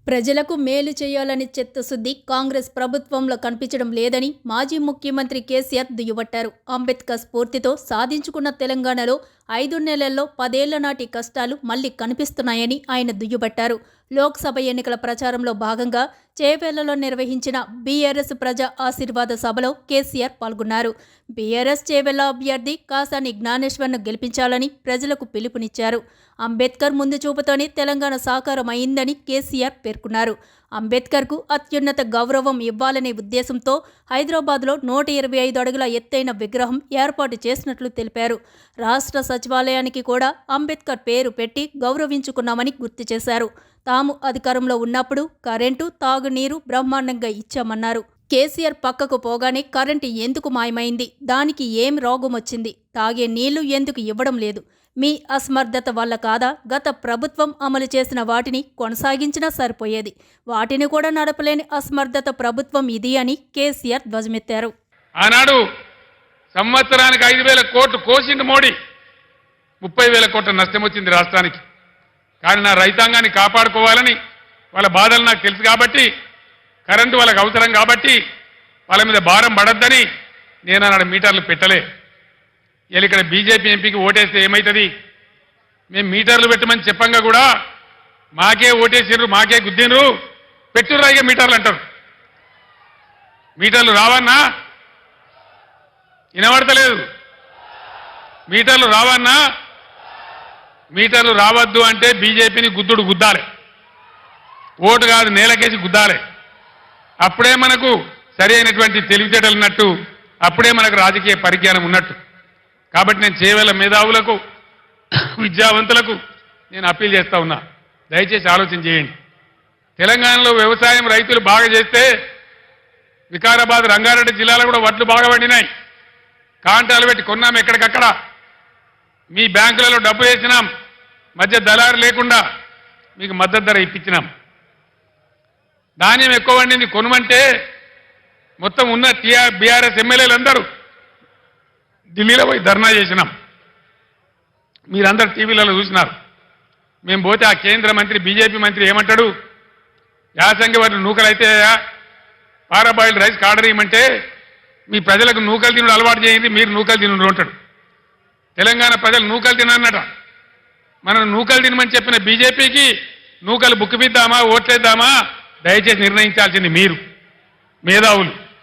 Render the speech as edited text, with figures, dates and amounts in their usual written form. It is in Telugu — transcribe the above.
ప్రజలకు మేలు చేయాలని చిత్తశుద్ధి కాంగ్రెస్ ప్రభుత్వంలో కనిపించడం లేదని మాజీ ముఖ్యమంత్రి కేసీఆర్ దుయ్యబట్టారు. అంబేద్కర్ స్ఫూర్తితో సాధించుకున్న తెలంగాణలో 5 నెలల్లో 10 ఏళ్ల నాటి కష్టాలు మళ్లీ కనిపిస్తున్నాయని ఆయన దుయ్యబట్టారు. లోక్సభ ఎన్నికల ప్రచారంలో భాగంగా చేవెళ్లలో నిర్వహించిన బీఆర్ఎస్ ప్రజా ఆశీర్వాద సభలో కేసీఆర్ పాల్గొన్నారు. బీఆర్ఎస్ చేవెళ్ల అభ్యర్థి కాసాని జ్ఞానేశ్వర్ను గెలిపించాలని ప్రజలకు పిలుపునిచ్చారు. అంబేద్కర్ ముందు చూపుతోనే తెలంగాణ సాకారం అయిందని కేసీఆర్ పేర్కొన్నారు. అంబేద్కర్కు అత్యున్నత గౌరవం ఇవ్వాలనే ఉద్దేశంతో హైదరాబాద్లో 125 అడుగుల ఎత్తైన విగ్రహం ఏర్పాటు చేసినట్లు తెలిపారు. రాష్ట్ర సచివాలయానికి కూడా అంబేద్కర్ పేరు పెట్టి గౌరవించుకున్నామని గుర్తు చేశారు. తాము అధికారంలో ఉన్నప్పుడు కరెంటు, తాగునీరు బ్రహ్మాండంగా ఇచ్చామన్నారు. కేసీఆర్ పక్కకు పోగానే కరెంటు ఎందుకు మాయమైంది? దానికి ఏం రోగం వచ్చింది? తాగే నీళ్లు ఎందుకు ఇవ్వడం లేదు? మీ అసమర్థత వల్ల కాదా? గత ప్రభుత్వం అమలు చేసిన వాటిని కొనసాగించినా సరిపోయేది. వాటిని కూడా నడపలేని అసమర్థత ప్రభుత్వం ఇది అని కేసీఆర్ ధ్వజమెత్తారు. ఆనాడు సంవత్సరానికి 5,000 కోట్లు కోసిండు మోడీ. 30,000 కోట్ల నష్టం వచ్చింది రాష్ట్రానికి. కానీ నా రైతాంగాన్ని కాపాడుకోవాలని వాళ్ళ బాధలు నాకు తెలుసు కాబట్టి, కరెంటు వాళ్ళకి అవసరం కాబట్టి వాళ్ళ మీద భారం పడద్దని నేను ఆనాడు మీటర్లు పెట్టలే. ఇక్కడ బీజేపీ ఎంపీకి ఓటేస్తే ఏమవుతుంది? మేము మీటర్లు పెట్టమని చెప్పంగా కూడా మాకే ఓటేసిర్రు, మాకే గుద్దినరు, పెట్టుర్రాయిగా మీటర్లు అంటారు. మీటర్లు రావన్నా? వినబడతలేదు. మీటర్లు రావన్నా? మీటర్లు రావద్దు అంటే బీజేపీని గుద్దుడు గుద్దాలి, ఓటు కాదు నేలకేసి గుద్దాలి. అప్పుడే మనకు సరి అయినటువంటి తెలివితేటలు ఉన్నట్టు, అప్పుడే మనకు రాజకీయ పరిజ్ఞానం ఉన్నట్టు. కాబట్టి నేను చేవేళ్ల మేధావులకు, విద్యావంతులకు నేను అప్పీల్ చేస్తా ఉన్నా, దయచేసి ఆలోచన చేయండి. తెలంగాణలో వ్యవసాయం రైతులు బాగా చేస్తే వికారాబాద్, రంగారెడ్డి జిల్లాలో కూడా వడ్లు బాగా పండినాయి. కాంటాలు పెట్టి కొన్నాం ఎక్కడికక్కడ. మీ బ్యాంకులలో డబ్బు వేసినాం, మధ్య దళారు లేకుండా మీకు మద్దతు ధర ఇప్పించినాం. ధాన్యం ఎక్కువ పండింది కొనమంటే మొత్తం ఉన్న బీఆర్ఎస్ ఎమ్మెల్యేలందరూ ఢిల్లీలో పోయి ధర్నా చేసినాం. మీరందరూ టీవీలలో చూసినారు. మేము పోతే ఆ కేంద్ర మంత్రి, బీజేపీ మంత్రి ఏమంటాడు? యాసంగి వాటిని నూకలైతే పారాబాయిల్డ్ రైస్ ఆర్డర్ ఇవ్వమంటే మీ ప్రజలకు నూకలు తినడం అలవాటు చేయండి, మీరు నూకలు తినడు అంటాడు. తెలంగాణ ప్రజలు నూకలు తినన్నట. మనం నూకలు తినమని చెప్పిన బీజేపీకి నూకలు బుక్కిపిద్దామా, ఓట్లేద్దామా? దయచేసి నిర్ణయించాల్సింది మీరు మేధావులు.